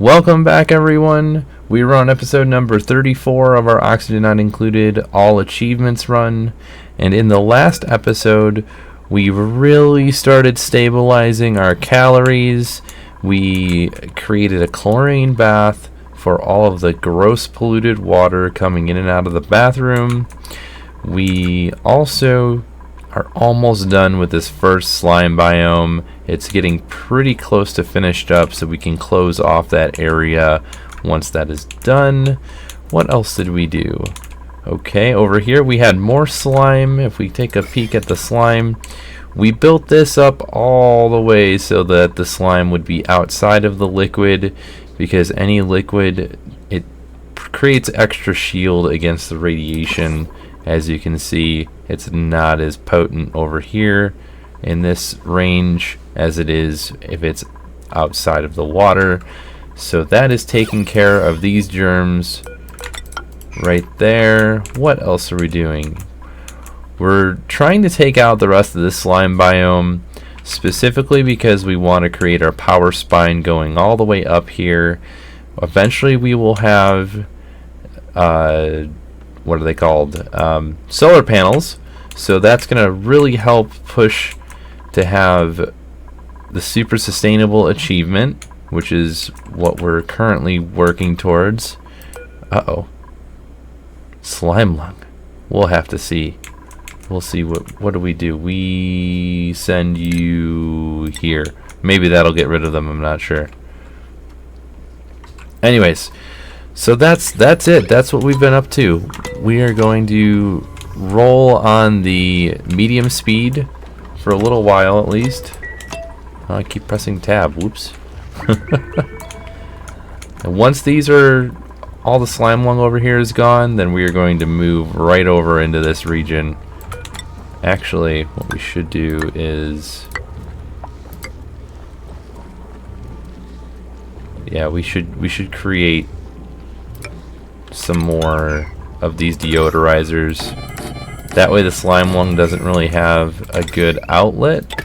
Welcome back, everyone. We are on episode number 34 of our Oxygen Not Included All Achievements run. And in the last episode, we really started stabilizing our calories. We created a chlorine bath for all of the gross polluted water coming in and out of the bathroom. We also are almost done with this first slime biome. It's getting pretty close to finished up, so we can close off that area once that is done. What else did we do? Okay, over here we had more slime. If we take a peek at the slime, we built this up all the way so that the slime would be outside of the liquid, because any liquid, it creates extra shield against the radiation. As you can see, it's not as potent over here in this range as it is if it's outside of the water. So that is taking care of these germs right there. What else are we doing? We're trying to take out the rest of this slime biome, specifically because we want to create our power spine going all the way up here. Eventually we will have what are they called? Solar panels. So that's going to really help push to have the super sustainable achievement, which is what we're currently working towards. Uh-oh. Slime lung. We'll have to see. We'll see what do we do. We send you here. Maybe that'll get rid of them, I'm not sure. Anyways, so that's it. That's what we've been up to. We are going to roll on the medium speed for a little while at least. Oh, I keep pressing tab. Whoops. And once these are all the slime lung over here is gone, then we are going to move right over into this region. Actually, what we should do is, yeah, we should create some more of these deodorizers. That way the slime lung doesn't really have a good outlet.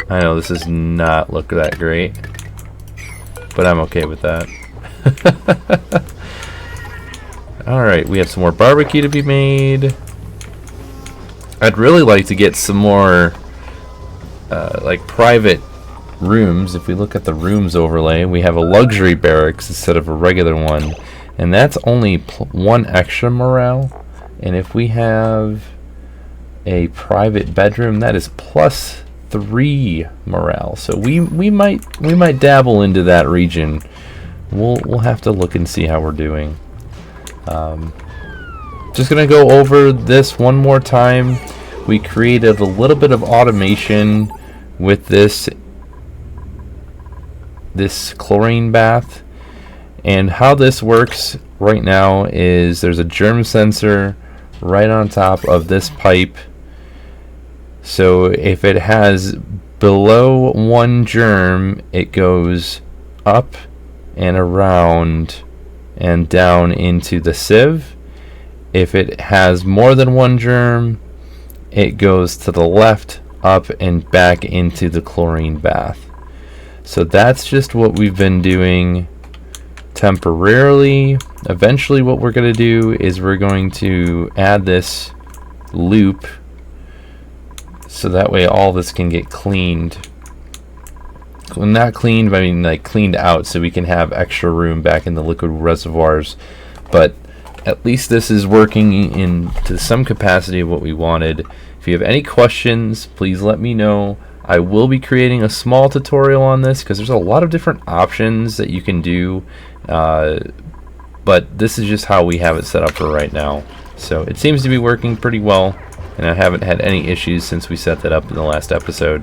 I know this does not look that great, but I'm okay with that. Alright, we have some more barbecue to be made. I'd really like to get some more like private rooms. If we look at the rooms overlay, we have a luxury barracks instead of a regular one, and that's only one extra morale. And if we have a private bedroom, that is plus 3 morale. So we might dabble into that region. We'll have to look and see how we're doing. Just gonna go over this one more time. We created a little bit of automation with this chlorine bath, and how this works right now is there's a germ sensor right on top of this pipe. So if it has below 1 germ, it goes up and around and down into the sieve. If it has more than 1 germ, it goes to the left, up, and back into the chlorine bath. So that's just what we've been doing temporarily. Eventually what we're going to do is we're going to add this loop so that way all this can get cleaned. Well, not cleaned, but I mean like cleaned out, so we can have extra room back in the liquid reservoirs. But at least this is working into some capacity of what we wanted. If you have any questions, please let me know. I will be creating a small tutorial on this because there's a lot of different options that you can do, but this is just how we have it set up for right now. So it seems to be working pretty well, and I haven't had any issues since we set that up in the last episode.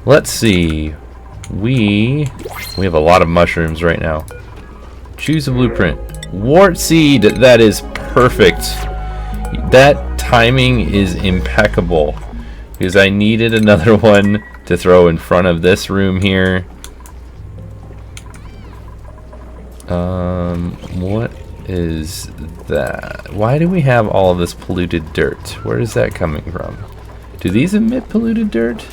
Let's see. We have a lot of mushrooms right now. Choose a blueprint. Wort seed, that is perfect. That timing is impeccable, because I needed another one to throw in front of this room here. What is that? Why do we have all of this polluted dirt? Where is that coming from? Do these emit polluted dirt?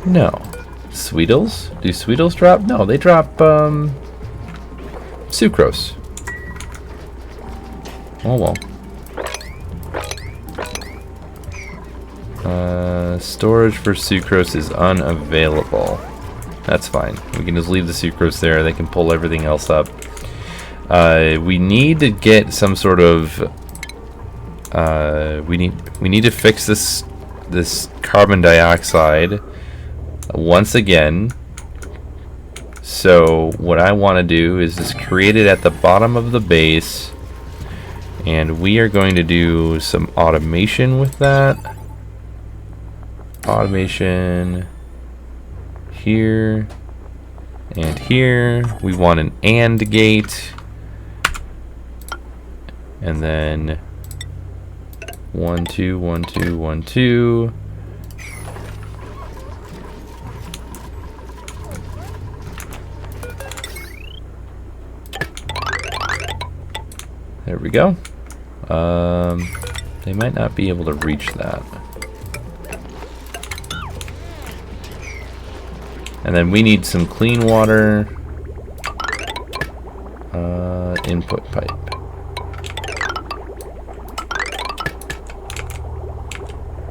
No. Sweetles? Do Sweetles drop? No, they drop sucrose. Oh well. Storage for sucrose is unavailable. That's fine. We can just leave the sucrose there. They can pull everything else up. We need to get some sort of. We need to fix this carbon dioxide once again. So what I want to do is just create it at the bottom of the base, and we are going to do some automation with that. Automation here and here. We want an AND gate, and then 1 2 1 2 1 2. There we go. They might not be able to reach that. And then we need some clean water. Input pipe.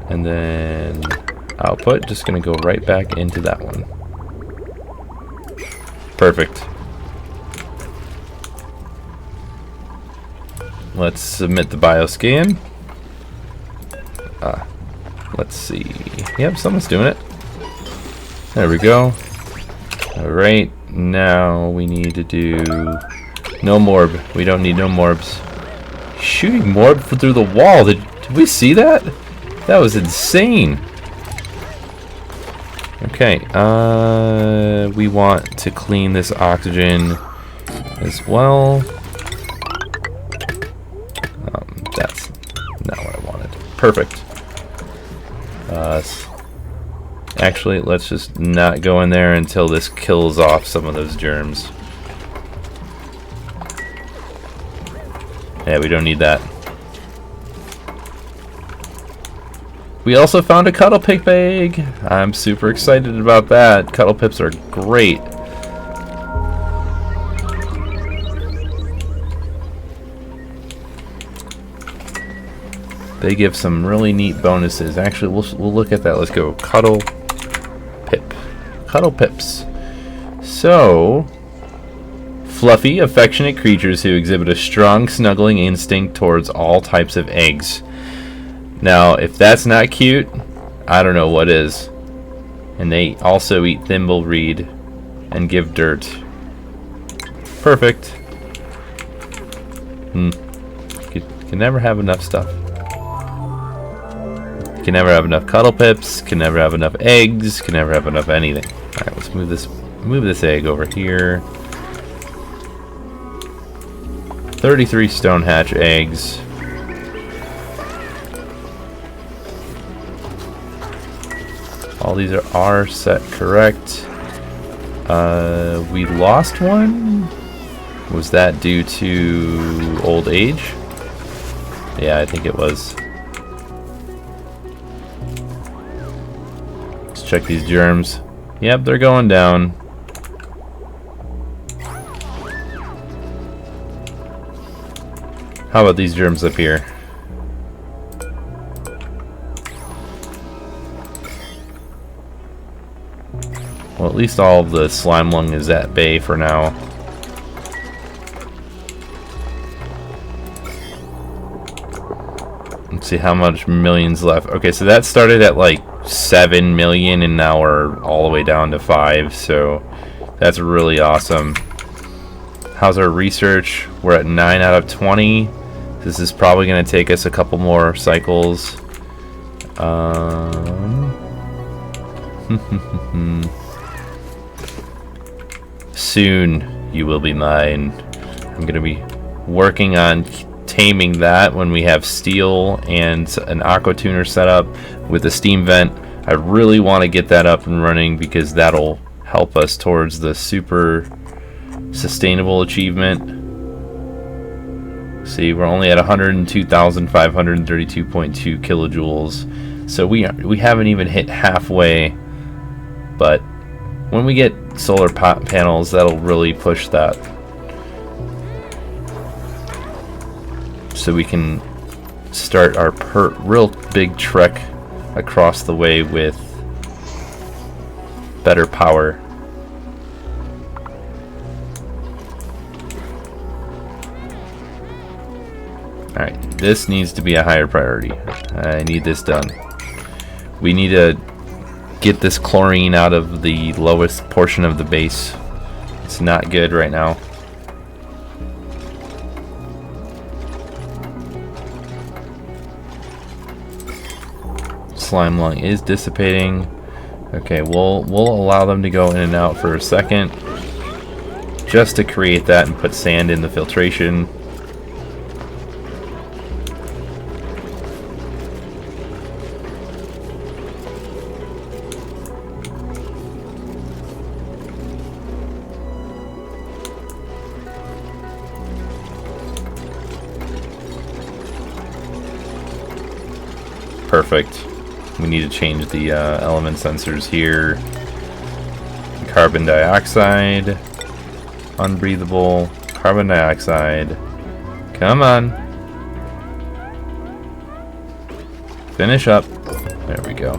And then output, just gonna go right back into that one. Perfect. Let's submit the bioscan. Let's see. Yep, someone's doing it. There we go. Alright, now we need to do no morb. We don't need no morbs. Shooting morb through the wall. Did we see that? That was insane. Okay, we want to clean this oxygen as well. That's not what I wanted. Perfect. Actually, let's just not go in there until this kills off some of those germs. Yeah, we don't need that. We also found a Cuddle Pip Egg. I'm super excited about that. Cuddle Pips are great. They give some really neat bonuses. Actually, we'll look at that. Let's go. Cuddle Pip. Cuddle Pips. So, fluffy, affectionate creatures who exhibit a strong snuggling instinct towards all types of eggs. Now, if that's not cute, I don't know what is. And they also eat thimbleweed and give dirt. Perfect. Can never have enough stuff. Can never have enough Cuddle Pips. Can never have enough eggs. Can never have enough anything. All right, let's move this egg over here. 33 stone hatch eggs. All these are set correct. We lost one. Was that due to old age? Yeah, I think it was. Let's check these germs. Yep, they're going down. How about these germs up here? Well, at least all of the slime lung is at bay for now. Let's see how much millions left. Okay, so that started at like 7 million and now we're all the way down to 5, so that's really awesome. How's our research? We're at 9 out of 20. This is probably going to take us a couple more cycles. Soon you will be mine. I'm going to be working on taming that when we have steel and an aqua tuner set up with a steam vent. I really want to get that up and running because that'll help us towards the super sustainable achievement. See, we're only at 102,532.2 kilojoules, so we haven't even hit halfway But when we get solar panels, that'll really push that. So we can start our real big trek across the way with better power. Alright, this needs to be a higher priority. I need this done. We need to get this chlorine out of the lowest portion of the base. It's not good right now. Slime lung is dissipating. Okay, we'll allow them to go in and out for a second, just to create that and put sand in the filtration. Perfect. We need to change the element sensors here. Carbon dioxide. Unbreathable. Carbon dioxide. Come on. Finish up. There we go.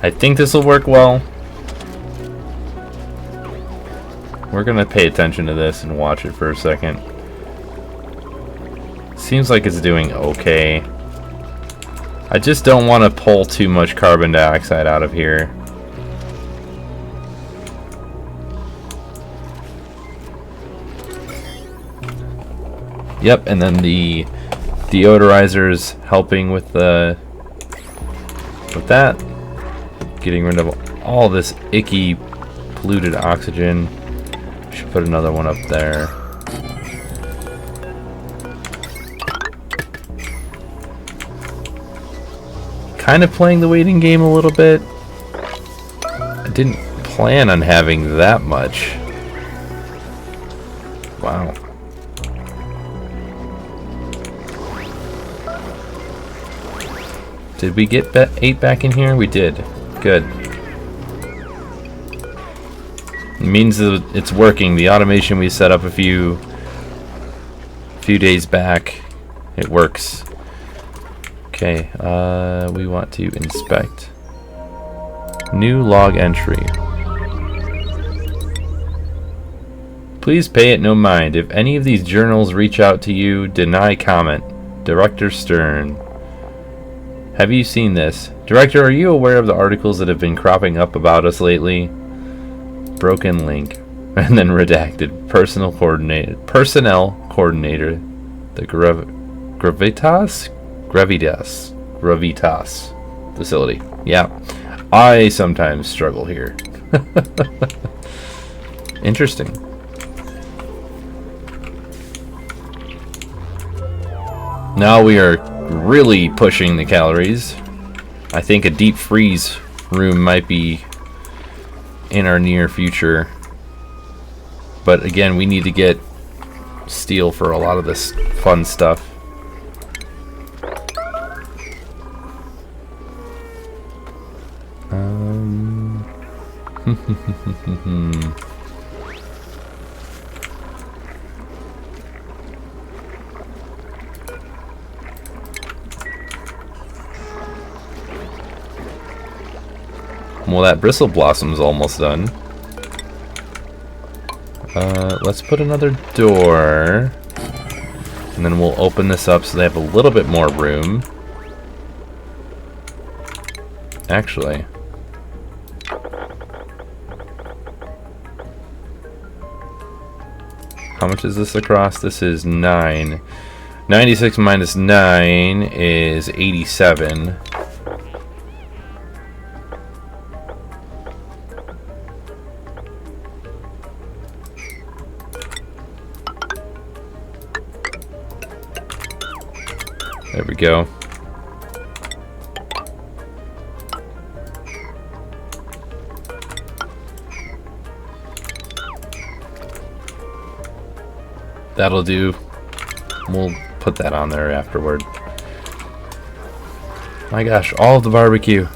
I think this will work well. We're gonna pay attention to this and watch it for a second. Seems like it's doing okay. I just don't want to pull too much carbon dioxide out of here. Yep, and then the deodorizer's helping with that. Getting rid of all this icky polluted oxygen. Should put another one up there. Kind of playing the waiting game a little bit. I didn't plan on having that much. Wow. Did we get 8 back in here? We did. Good. It means that it's working. The automation we set up a few days back, it works. Okay, we want to inspect. New log entry. Please pay it no mind. If any of these journals reach out to you, deny comment. Director Stern. Have you seen this? Director, are you aware of the articles that have been cropping up about us lately? Broken link. And then redacted. Personnel coordinator. The Gravitas facility. Yeah. I sometimes struggle here. Interesting. Now we are really pushing the calories. I think a deep freeze room might be in our near future. But again, we need to get steel for a lot of this fun stuff. Well, that bristle blossom's almost done. Let's put another door. And then we'll open this up so they have a little bit more room. Actually. How much is this across? This is 9. 96 minus 9 is 87. There we go. That'll do. We'll put that on there afterward. My gosh, all of the barbecue.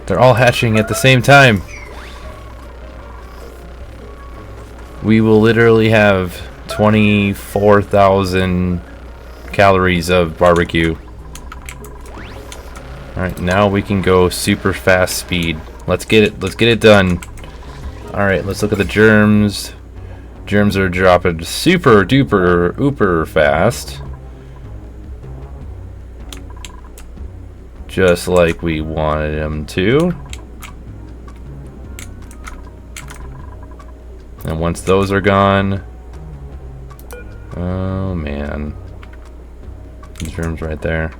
They're all hatching at the same time. We will literally have 24,000 calories of barbecue. Alright, now we can go super fast speed. Let's get it done. Alright, let's look at the germs. Germs are dropping super duper ooper fast. Just like we wanted them to. And once those are gone, oh man, the germs right there.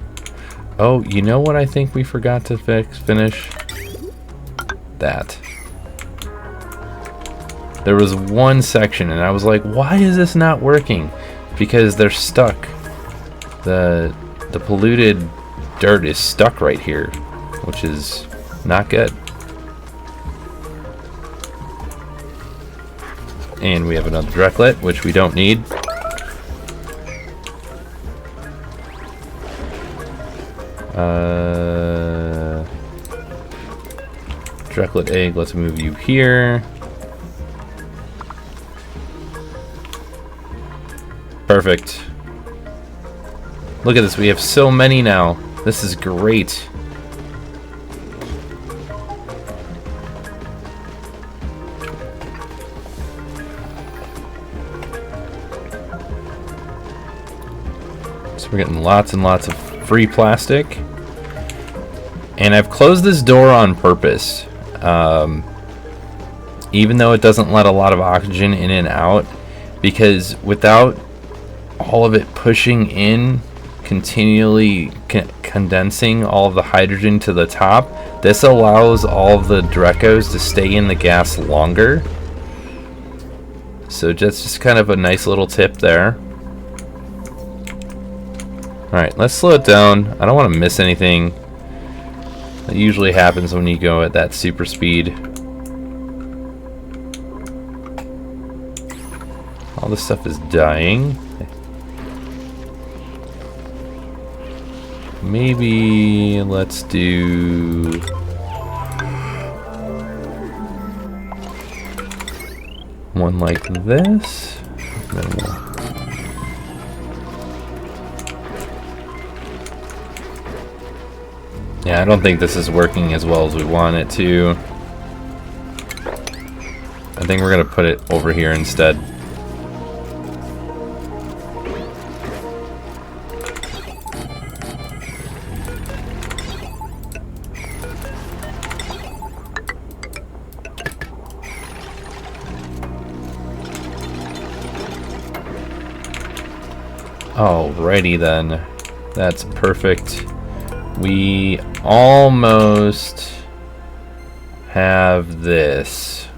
Oh, you know what I think we forgot to finish? That. There was one section and I was like, why is this not working? Because they're stuck. The polluted dirt is stuck right here, which is not good. And we have another directlet, which we don't need. Directlet egg, let's move you here. Perfect. Look at this, we have so many now. This is great. So we're getting lots and lots of free plastic. And I've closed this door on purpose. Even though it doesn't let a lot of oxygen in and out, because without all of it pushing in, continually condensing all of the hydrogen to the top, this allows all of the Drecos to stay in the gas longer. So just kind of a nice little tip there. Alright, let's slow it down. I don't want to miss anything. That usually happens when you go at that super speed. All this stuff is dying. Maybe let's do one like this. Then yeah, I don't think this is working as well as we want it to. I think we're gonna put it over here instead. Alrighty then, that's perfect. We almost have this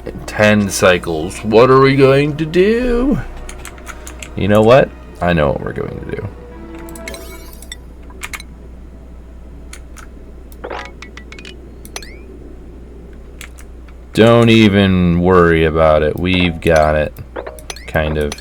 in 10 cycles. What are we going to do? You know what? I know what we're going to do. Don't even worry about it. We've got it. Kind of.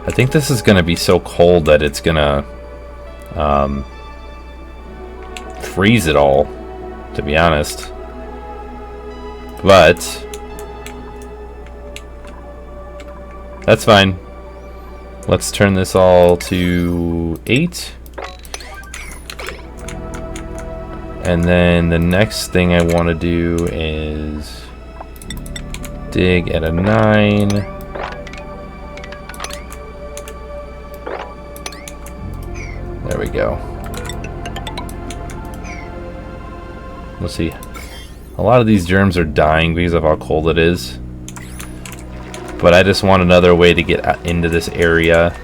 I think this is going to be so cold that it's going to freeze it all, to be honest. But that's fine. Let's turn this all to 8. And then the next thing I want to do is dig at a 9. There we go. Let's see. A lot of these germs are dying because of how cold it is. But I just want another way to get into this area.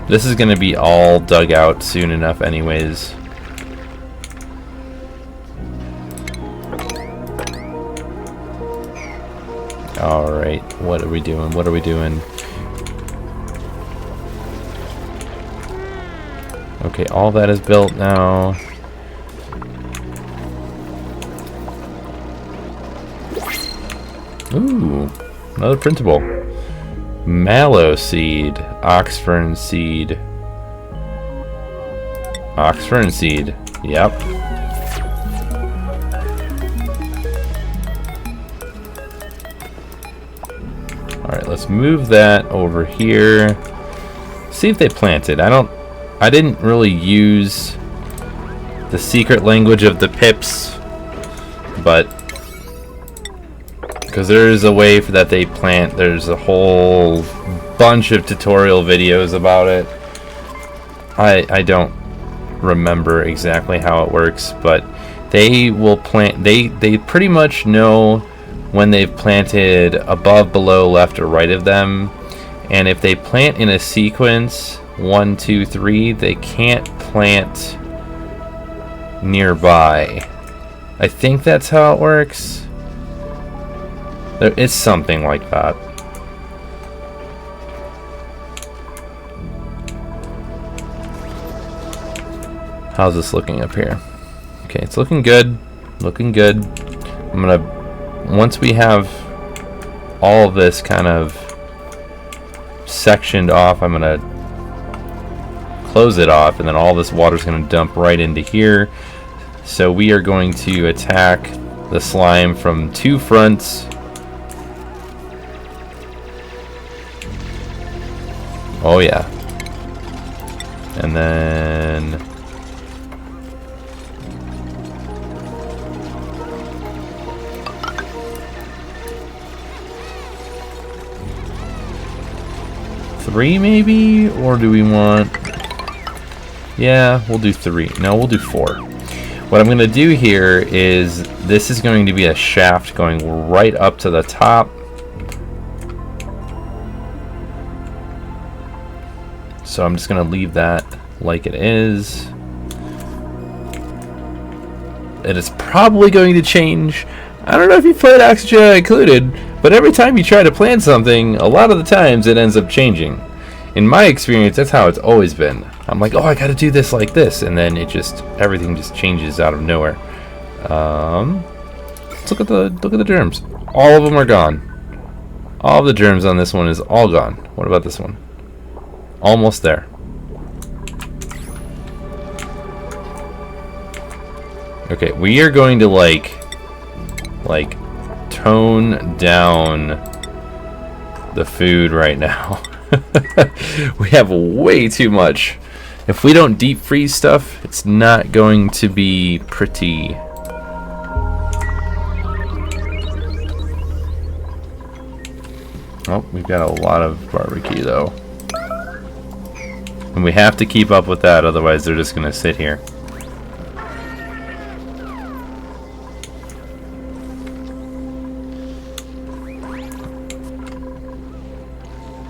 This is going to be all dug out soon enough anyways. Alright, what are we doing? What are we doing? Okay, all that is built now. Ooh, another printable. Mallow seed, oxfern seed. Oxfern seed, yep. Alright, let's move that over here. See if they planted. I didn't really use the secret language of the pips, but because there is a way for that they plant. There's a whole bunch of tutorial videos about it. I don't remember exactly how it works, but they will plant. They pretty much know when they've planted above, below, left, or right of them, and if they plant in a sequence 1, 2, 3, they can't plant nearby. I think that's how it works. There is something like that. How's this looking up here? Okay, it's looking good. Looking good. I'm gonna, once we have all of this kind of sectioned off, I'm gonna close it off, and then all this water is gonna dump right into here. So we are going to attack the slime from 2 fronts. Oh yeah. And then three maybe? Or do we want... Yeah, we'll do 3. No, we'll do 4. What I'm going to do here is, this is going to be a shaft going right up to the top. So I'm just going to leave that like it is. It is probably going to change. I don't know if you've played Oxygen Not Included, but every time you try to plan something, a lot of the times it ends up changing. In my experience, that's how it's always been. I'm like, oh, I gotta do this like this, and then it just, everything just changes out of nowhere. Let's look at the germs. All of them are gone. All of the germs on this one is all gone. What about this one? Almost there. Okay, we are going to like tone down the food right now. We have way too much. If we don't deep freeze stuff, it's not going to be pretty. Oh, we've got a lot of barbecue though. And we have to keep up with that, otherwise they're just gonna sit here.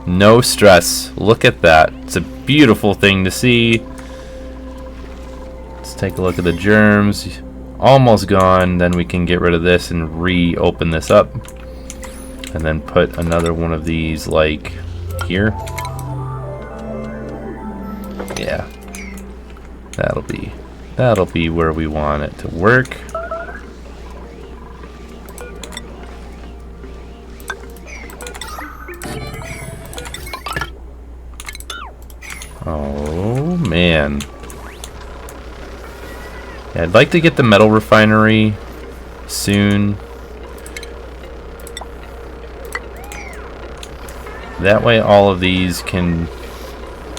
No stress. Look at that. It's a beautiful thing to see. Let's take a look at the germs. Almost gone. Then we can get rid of this and reopen this up. And then put another one of these like here. Yeah. That'll be where we want it to work. Oh man. Yeah, I'd like to get the metal refinery soon. That way all of these can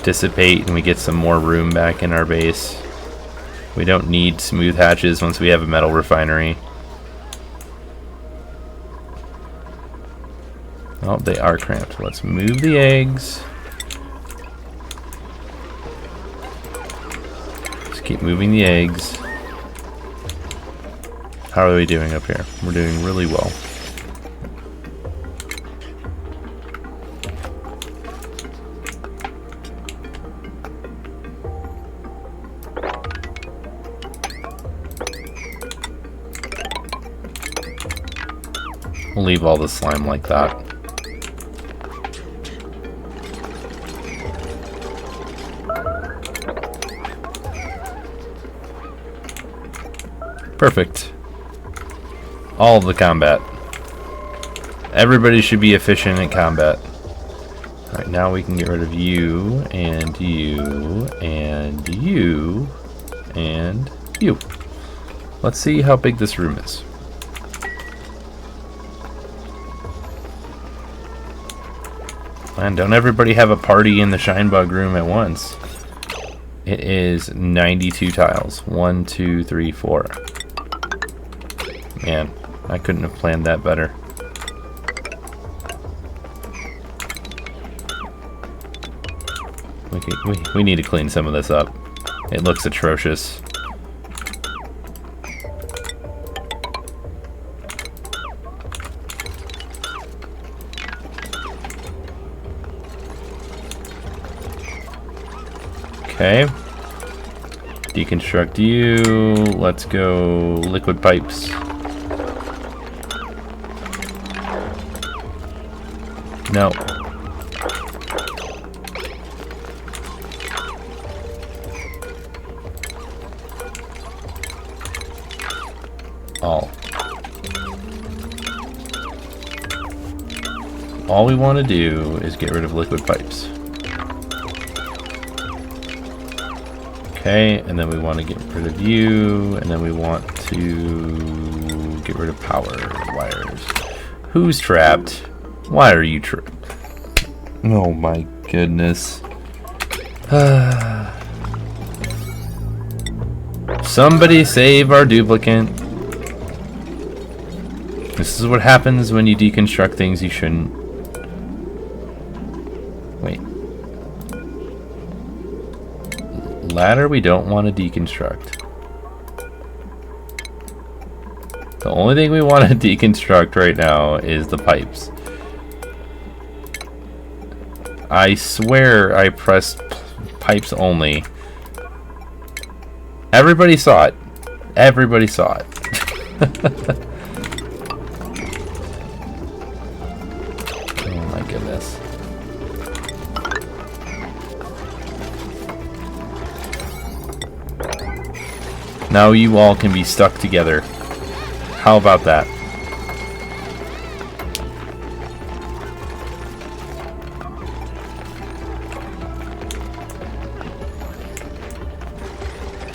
dissipate and we get some more room back in our base. We don't need smooth hatches once we have a metal refinery. Oh, they are cramped. Let's move the eggs. Just keep moving the eggs. How are we doing up here? We're doing really well. We'll leave all the slime like that. Perfect. All of the combat. Everybody should be efficient in combat. Alright, now we can get rid of you, and you, and you, and you. Let's see how big this room is. And don't everybody have a party in the Shinebug room at once. It is 92 tiles. 1, 2, 3, 4. Man, I couldn't have planned that better. We need to clean some of this up. It looks atrocious. Okay. Deconstruct you. Let's go liquid pipes. No. All we want to do is get rid of liquid pipes. Okay, and then we want to get rid of you, and then we want to get rid of power wires. Who's trapped? Why are you trapped? Oh my goodness. Somebody save our duplicate. This is what happens when you deconstruct things you shouldn't. Wait. Ladder we don't want to deconstruct. The only thing we want to deconstruct right now is the pipes. I swear I pressed pipes only. Everybody saw it. Everybody saw it. Oh my goodness. Now you all can be stuck together. How about that?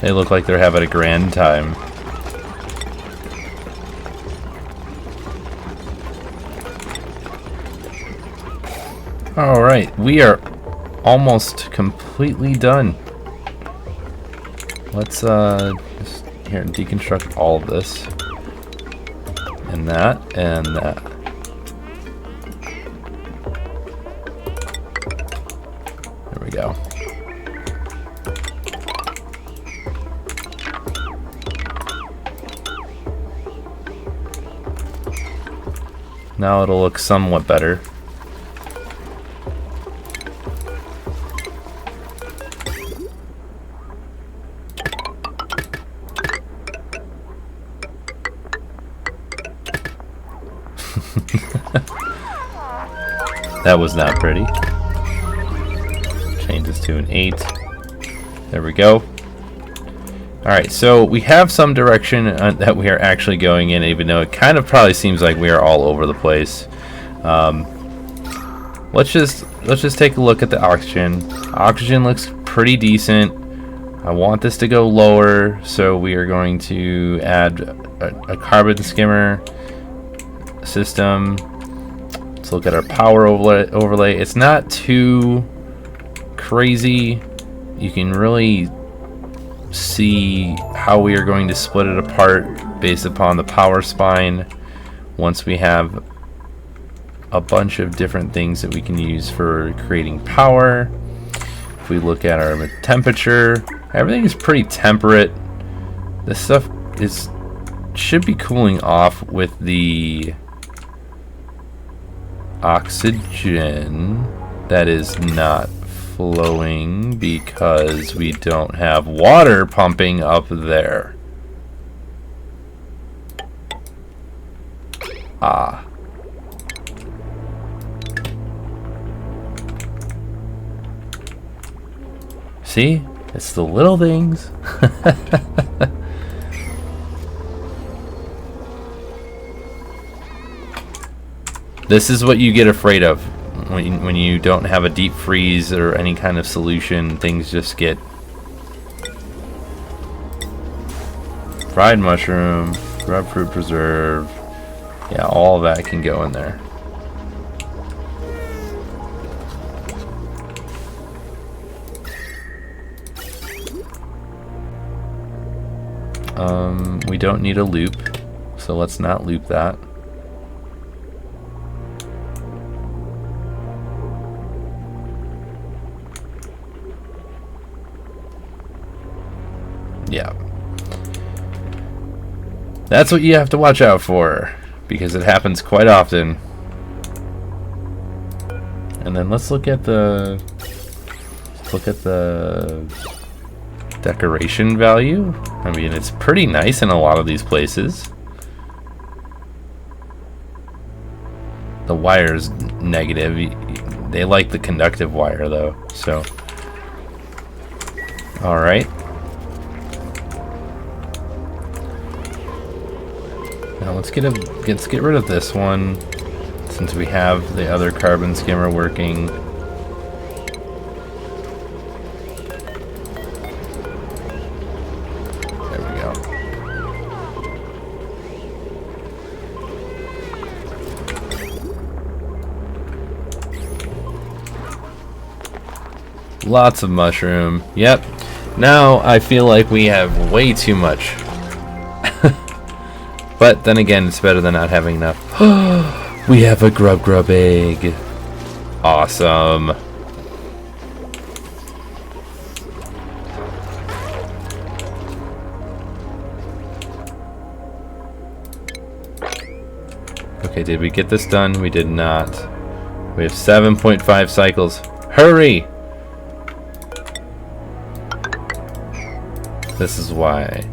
They look like they're having a grand time. Alright, we are almost completely done. Let's just here deconstruct all of this. And that, and that. There we go. Now it'll look somewhat better. That was not pretty. Change this to an 8. There we go. Alright, so we have some direction that we are actually going in, even though it kind of probably seems like we are all over the place. Let's just take a look at the oxygen. Oxygen looks pretty decent. I want this to go lower, so we are going to add a carbon skimmer system. Let's look at our power overlay. It's not too crazy. You can really see how we are going to split it apart based upon the power spine once we have a bunch of different things that we can use for creating power. If we look at our temperature, everything is pretty temperate. This stuff should be cooling off with the oxygen that is not flowing because we don't have water pumping up there. Ah. See? It's the little things. This is what you get afraid of when you don't have a deep freeze or any kind of solution. Things just get... Fried mushroom, grapefruit preserve. Yeah, all of that can go in there. We don't need a loop, so let's not loop that. Yeah. That's what you have to watch out for, because it happens quite often. And then let's look at the decoration value. I mean, it's pretty nice in a lot of these places. The wire's negative. They like the conductive wire though, so. All right. Now let's get rid of this one, since we have the other carbon skimmer working. There we go. Lots of mushroom. Yep. Now I feel like we have way too much. But then again, it's better than not having enough. We have a grub egg. Awesome. Okay, did we get this done? We did not. We have 7.5 cycles. Hurry! This is why.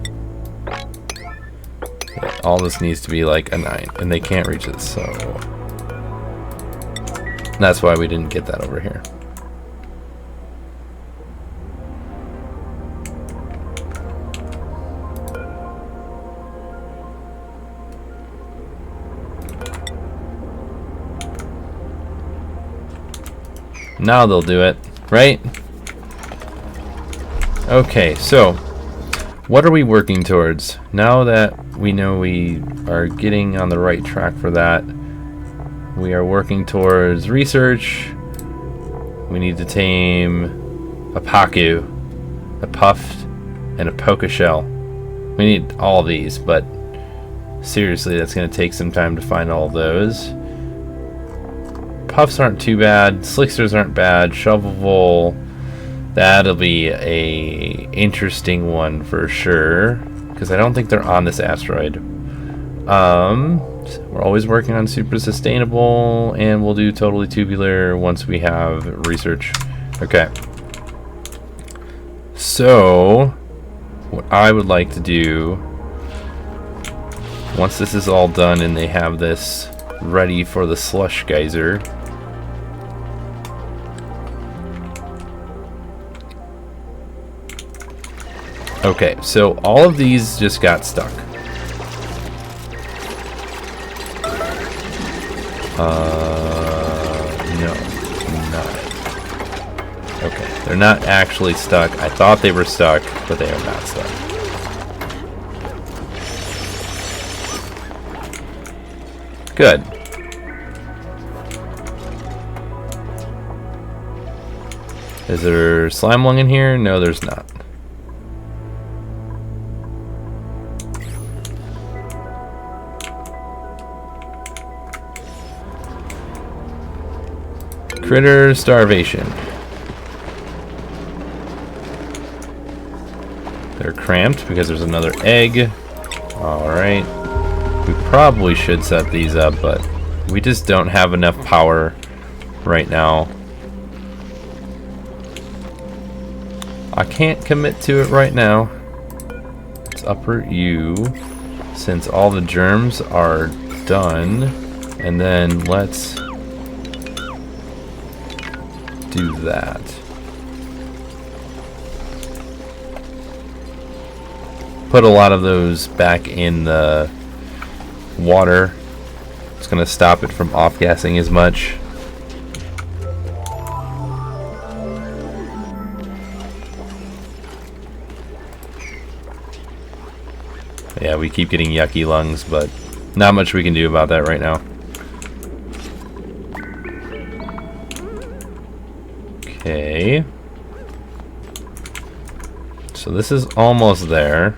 All this needs to be like a 9, and they can't reach it, so that's why we didn't get that over here. Now they'll do it, right? Okay, so what are we working towards? Now that we know we are getting on the right track for that, we are working towards research. We need to tame a Paku, a Puffed, and a Poka Shell. We need all of these, but seriously, that's going to take some time to find all of those. Puffs aren't too bad. Slicksters aren't bad. Shovelvole, that'll be a interesting one for sure, because I don't think they're on this asteroid. We're always working on super sustainable, and we'll do totally tubular once we have research. Okay. So, what I would like to do, once this is all done and they have this ready for the slush geyser, okay, so all of these just got stuck. No, not. Okay, they're not actually stuck. I thought they were stuck, but they are not stuck. Good. Is there slime lung in here? No, there's not. Critter starvation. They're cramped because there's another egg. Alright. We probably should set these up, but we just don't have enough power right now. I can't commit to it right now. Let's uproot you, since all the germs are done. And then let's do that. Put a lot of those back in the water. Let's going to stop it from off-gassing as much. Yeah, we keep getting yucky lungs, but not much we can do about that right now. Okay. So this is almost there.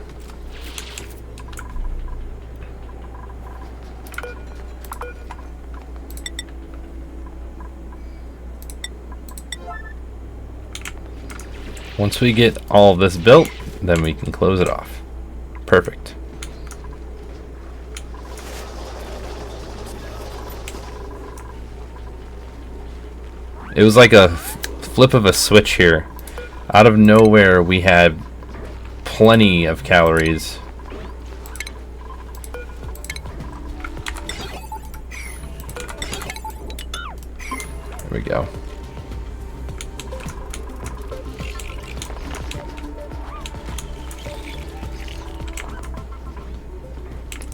Once we get all of this built, then we can close it off. Perfect. It was like a flip of a switch here. Out of nowhere, we had plenty of calories. There we go.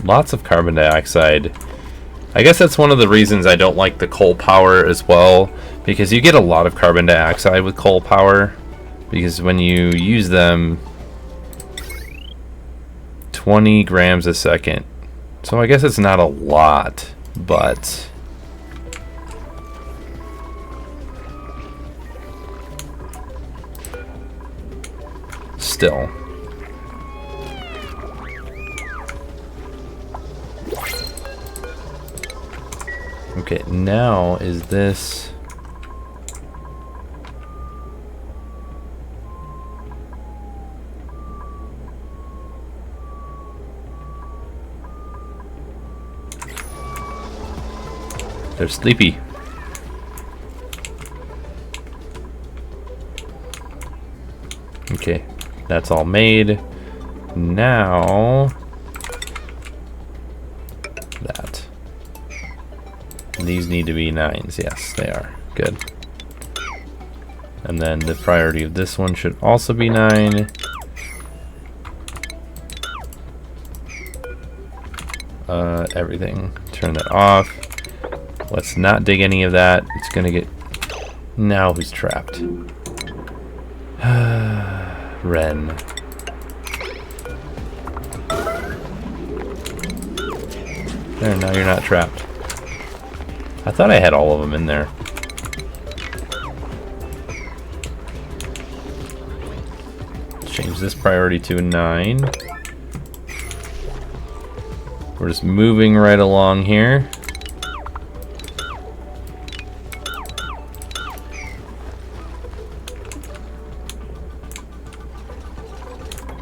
Lots of carbon dioxide. I guess that's one of the reasons I don't like the coal power as well, because you get a lot of carbon dioxide with coal power, because when you use them, 20 grams a second. So I guess it's not a lot, but still. Okay, now is this... They're sleepy. Okay, that's all made. Now... that. These need to be 9s. Yes, they are. Good. And then the priority of this one should also be 9. Everything. Turn that off. Let's not dig any of that. It's gonna get... Now who's trapped? Wren. There, now you're not trapped. I thought I had all of them in there. Change this priority to a 9. We're just moving right along here.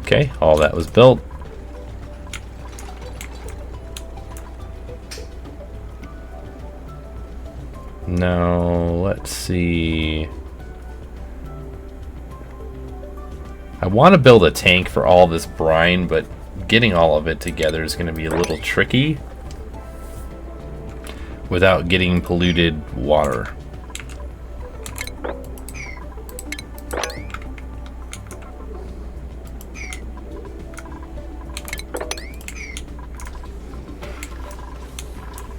Okay, all that was built. Now, let's see. I want to build a tank for all this brine, but getting all of it together is going to be a little tricky without getting polluted water.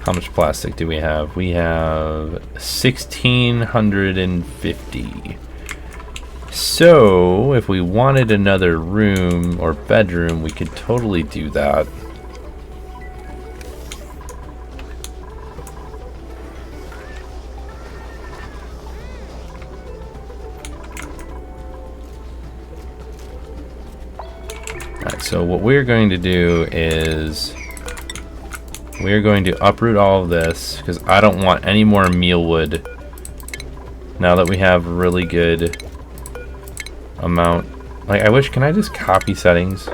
How much plastic do we have? We have 1,650. So, if we wanted another room or bedroom, we could totally do that. Alright, so what we're going to do is we're going to uproot all of this because I don't want any more mealwood now that we have a really good amount. Like, I wish, can I just copy settings?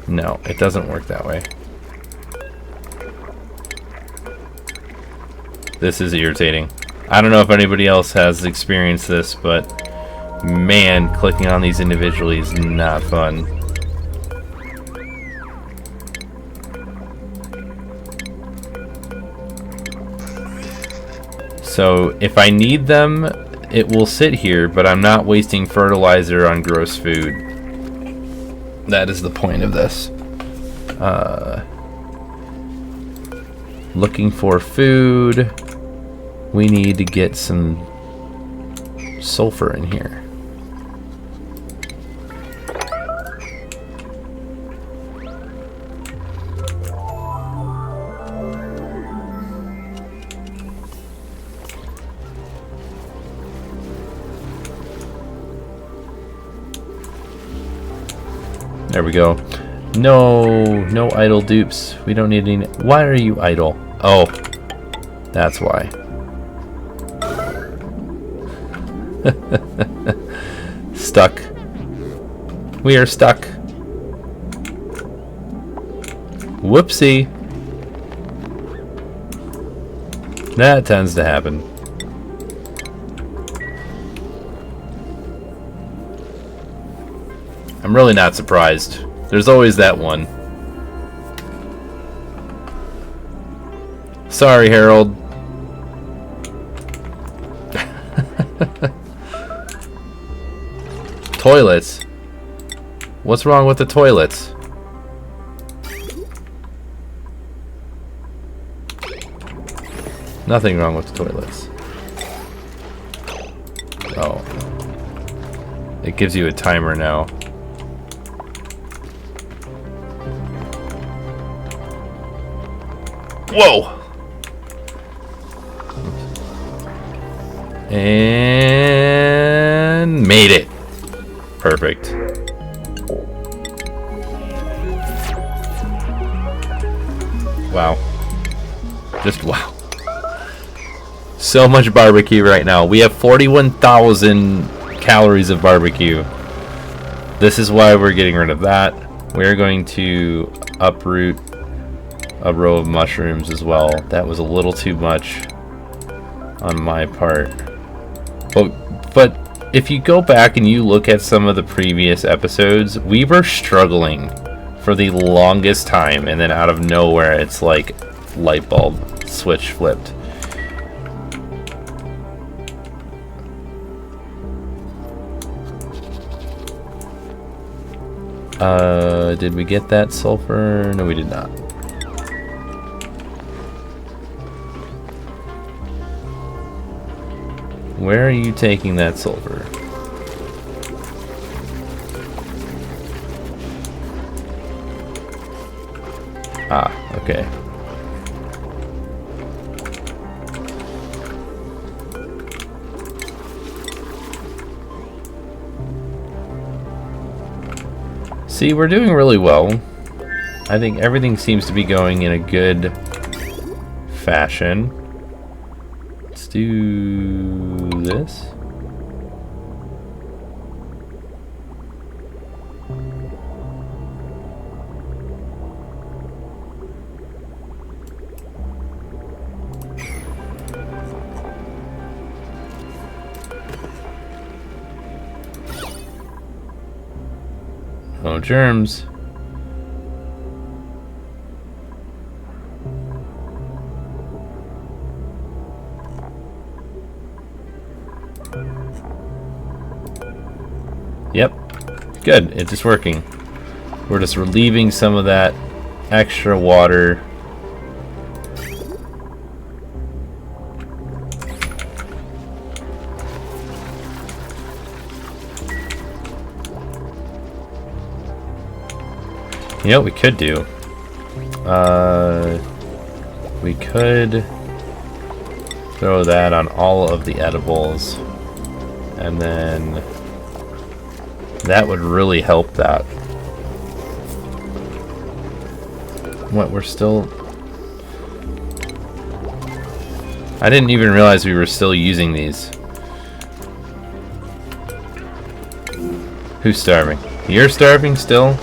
No, it doesn't work that way. This is irritating. I don't know if anybody else has experienced this, but man, clicking on these individually is not fun. So if I need them, it will sit here, but I'm not wasting fertilizer on gross food. That is the point of this. Looking for food. We need to get some sulfur in here. There we go. No idle dupes. We don't need any. Why are you idle? Oh, that's why. Stuck. We are stuck. Whoopsie. That tends to happen. I'm really not surprised. There's always that one. Sorry, Harold. Toilets? What's wrong with the toilets? Nothing wrong with the toilets. Oh. It gives you a timer now. Whoa! And made it. Perfect. Wow. Just wow. So much barbecue right now. We have 41,000 calories of barbecue. This is why we're getting rid of that. We're going to uproot a row of mushrooms as well. That was a little too much on my part. But if you go back and you look at some of the previous episodes, we were struggling for the longest time, and then out of nowhere it's like light bulb switch flipped. Did we get that sulfur? No, we did not. Where are you taking that sulfur? Ah, okay. See, we're doing really well. I think everything seems to be going in a good fashion. Let's do this. No germs. Yep. Good. It's just working. We're just relieving some of that extra water. You know what we could do? We could throw that on all of the edibles, and then that would really help that. What, we're still... I didn't even realize we were still using these. Who's starving? You're starving still?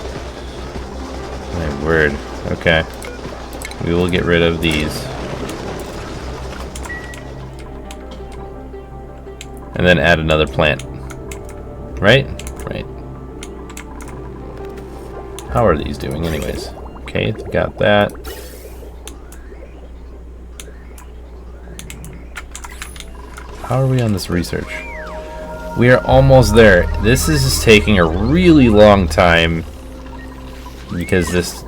My word. Okay. We will get rid of these. And then add another plant. Right? Right. How are these doing anyways? Okay, got that. How are we on this research? We are almost there. This is just taking a really long time because this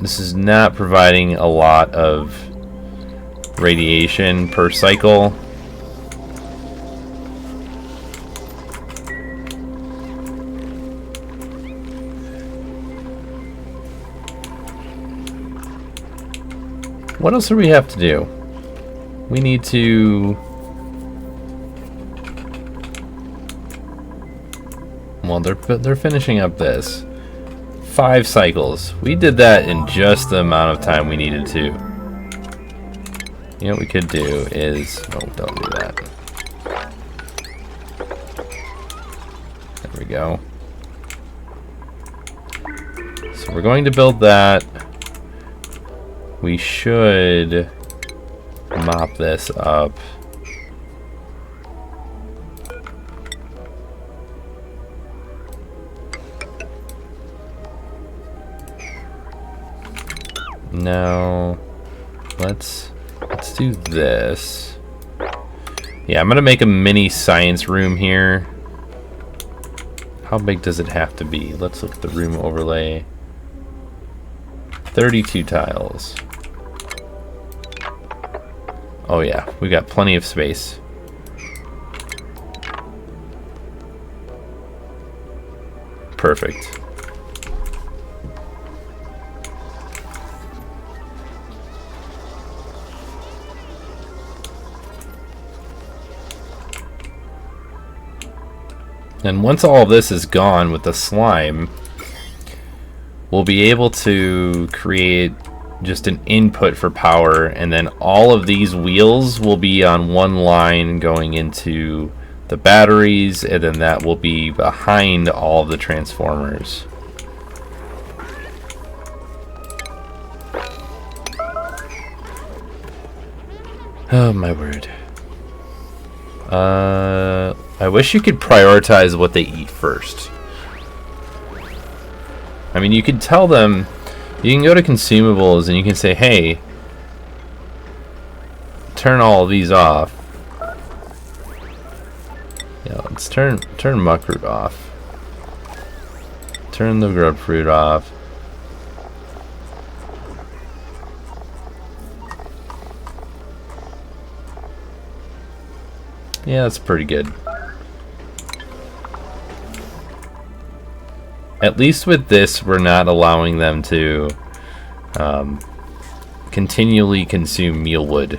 is not providing a lot of radiation per cycle. What else do we have to do? We need to... Well, they're finishing up this. 5 cycles. We did that in just the amount of time we needed to. You know what we could do is... Oh, don't do that. There we go. So we're going to build that. We should mop this up. Now, let's do this. Yeah, I'm gonna make a mini science room here. How big does it have to be? Let's look at the room overlay. 32 tiles. Oh yeah, we got plenty of space. Perfect. And once all of this is gone with the slime, we'll be able to create just an input for power, and then all of these wheels will be on one line going into the batteries, and then that will be behind all of the transformers. Oh my word. I wish you could prioritize what they eat first. I mean, you could tell them, you can go to consumables and you can say, hey, turn all of these off. Yeah, let's turn muckroot off. Turn the grubfruit off. Yeah, that's pretty good. At least with this, we're not allowing them to continually consume mealwood.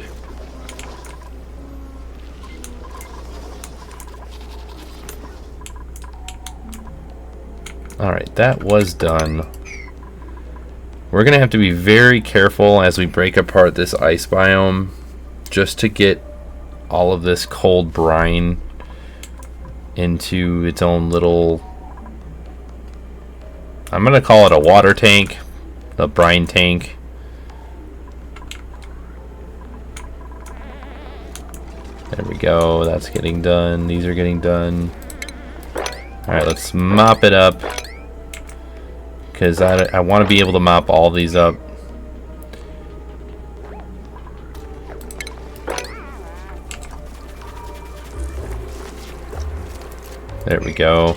Alright, that was done. We're going to have to be very careful as we break apart this ice biome just to get all of this cold brine into its own little... I'm going to call it a water tank, a brine tank. There we go, that's getting done. These are getting done. Alright, let's mop it up, because I want to be able to mop all these up. There we go.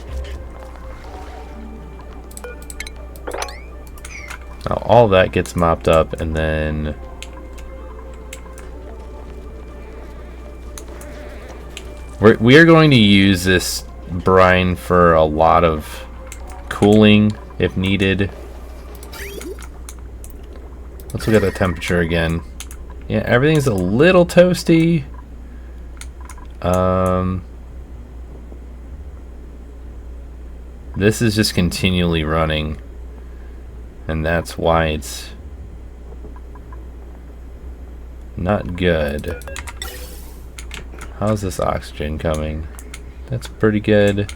Now all that gets mopped up, and then we are going to use this brine for a lot of cooling if needed. Let's look at the temperature again. Yeah, everything's a little toasty. This is just continually running, and that's why it's not good. How's this oxygen coming? That's pretty good.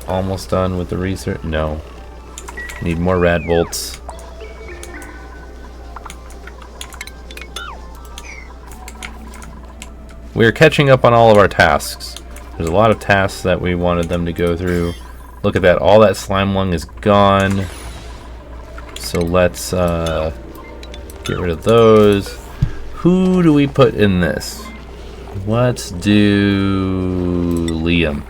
Almost done with the research. No. Need more rad bolts. We're catching up on all of our tasks. There's a lot of tasks that we wanted them to go through. Look at that. All that slime lung is gone. So let's get rid of those. Who do we put in this? Let's do Liam.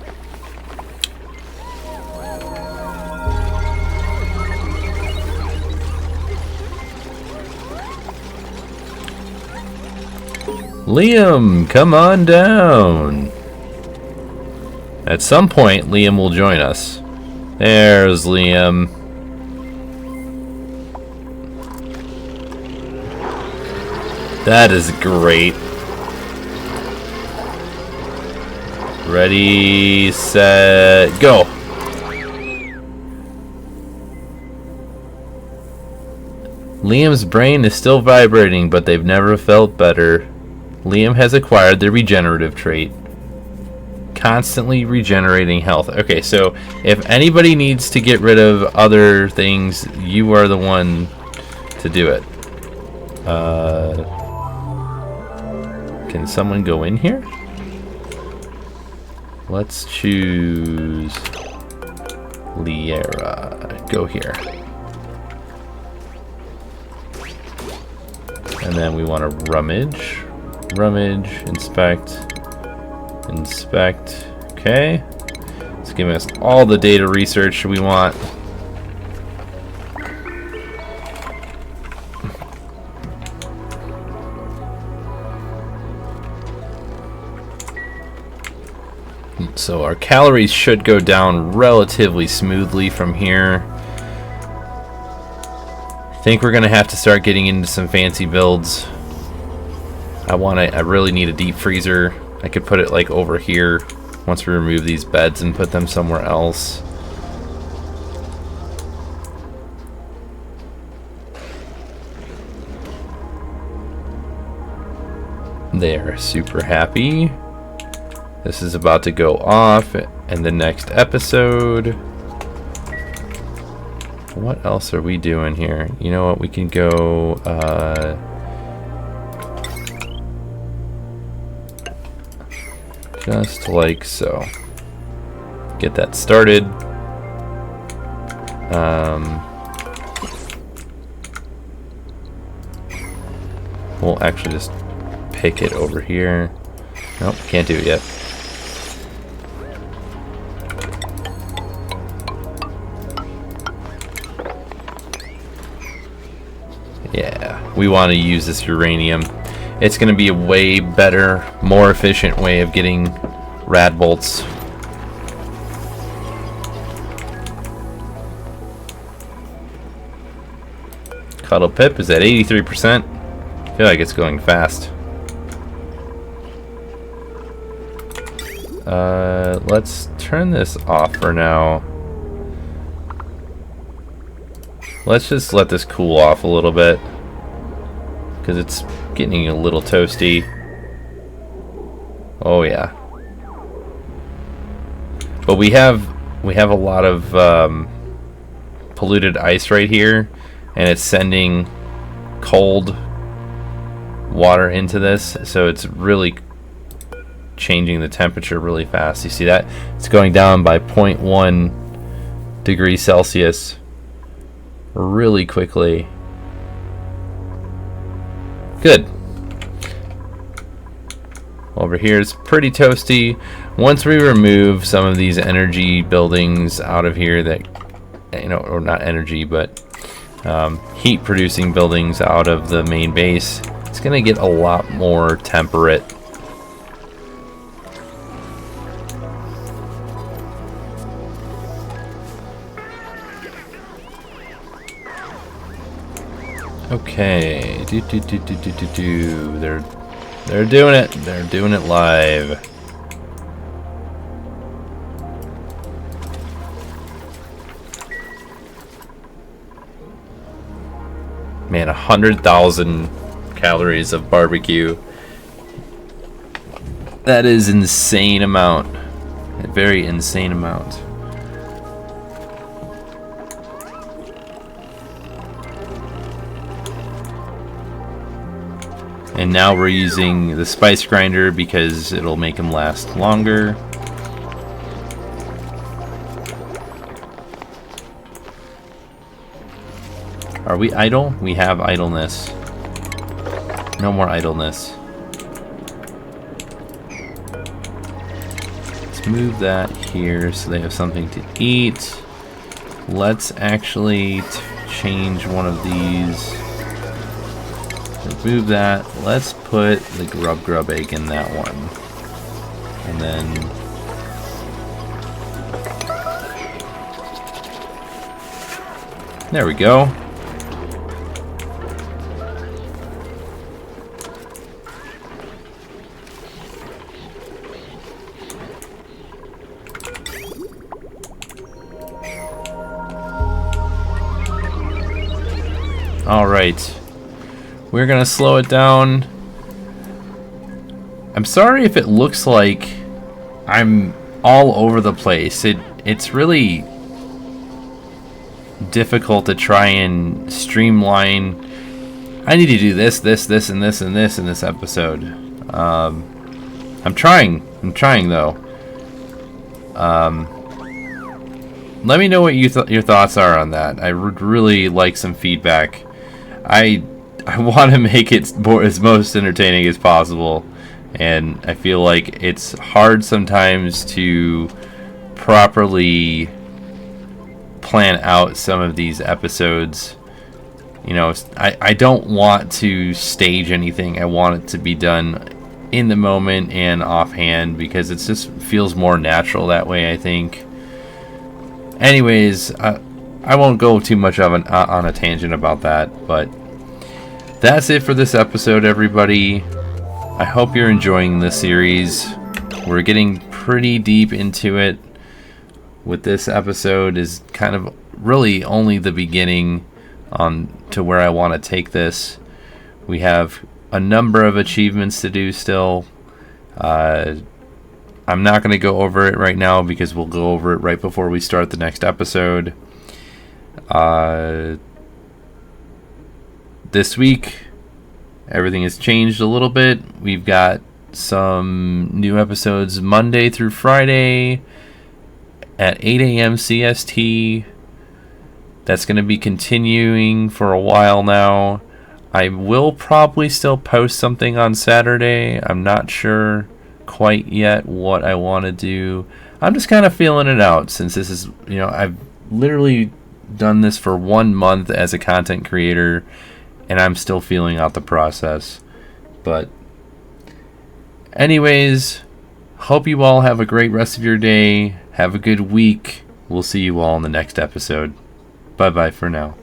Liam, come on down. At some point, Liam will join us. There's Liam. That is great. Ready, set, go. Liam's brain is still vibrating, but they've never felt better. Liam has acquired the regenerative trait. Constantly regenerating health. Okay, so if anybody needs to get rid of other things, you are the one to do it. Can someone go in here? Let's choose Liera. Go here. And then we want to rummage. Rummage, inspect, inspect. Okay. It's giving us all the data research we want. So our calories should go down relatively smoothly from here. I think we're gonna have to start getting into some fancy builds. I really need a deep freezer. I could put it like over here once we remove these beds and put them somewhere else. They're super happy. This is about to go off in the next episode. What else are we doing here? You know what? We can go just like so. Get that started. We'll actually just pick it over here. Nope, can't do it yet. Yeah, we want to use this uranium. It's going to be a way better, more efficient way of getting rad bolts. Cuddle Pip is at 83%. I feel like it's going fast. Let's turn this off for now. Let's just let this cool off a little bit, because it's getting a little toasty. Oh yeah. But we have a lot of polluted ice right here, and it's sending cold water into this, so it's really changing the temperature really fast. You see that? It's going down by 0.1 degrees Celsius really quickly. Good. Over here it's pretty toasty. Once we remove some of these energy buildings out of here that, you know, or not energy, but heat producing buildings out of the main base, it's gonna get a lot more temperate. Okay, they're doing it. They're doing it live. Man, 100,000 calories of barbecue. That is insane amount. A very insane amount. And now we're using the spice grinder because it'll make them last longer. Are we idle? We have idleness. No more idleness. Let's move that here so they have something to eat. Let's actually change one of these. remove that. Let's put the grub egg in that one. And then there we go. All right. We're gonna slow it down. I'm sorry if it looks like I'm all over the place. It's really difficult to try and streamline. I need to do this, and this, and this in this episode. I'm trying though. Let me know what your thoughts are on that. I would really like some feedback. I want to make it as most entertaining as possible, and I feel like it's hard sometimes to properly plan out some of these episodes. You know, I don't want to stage anything. I want it to be done in the moment and offhand because it just feels more natural that way, I think. Anyways, I won't go too much of on a tangent about that, but that's it for this episode, everybody. I hope you're enjoying this series. We're getting pretty deep into it. With this episode is kind of really only the beginning on to where I want to take this. We have a number of achievements to do still. I'm not going to go over it right now because we'll go over it right before we start the next episode. This week, everything has changed a little bit. We've got some new episodes Monday through Friday at 8 a.m. CST. That's going to be continuing for a while now. I will probably still post something on Saturday. I'm not sure quite yet what I want to do. I'm just kind of feeling it out since this is, I've literally done this for 1 month as a content creator and I'm still feeling out the process. But anyways, hope you all have a great rest of your day. Have a good week. We'll see you all in the next episode. Bye-bye for now.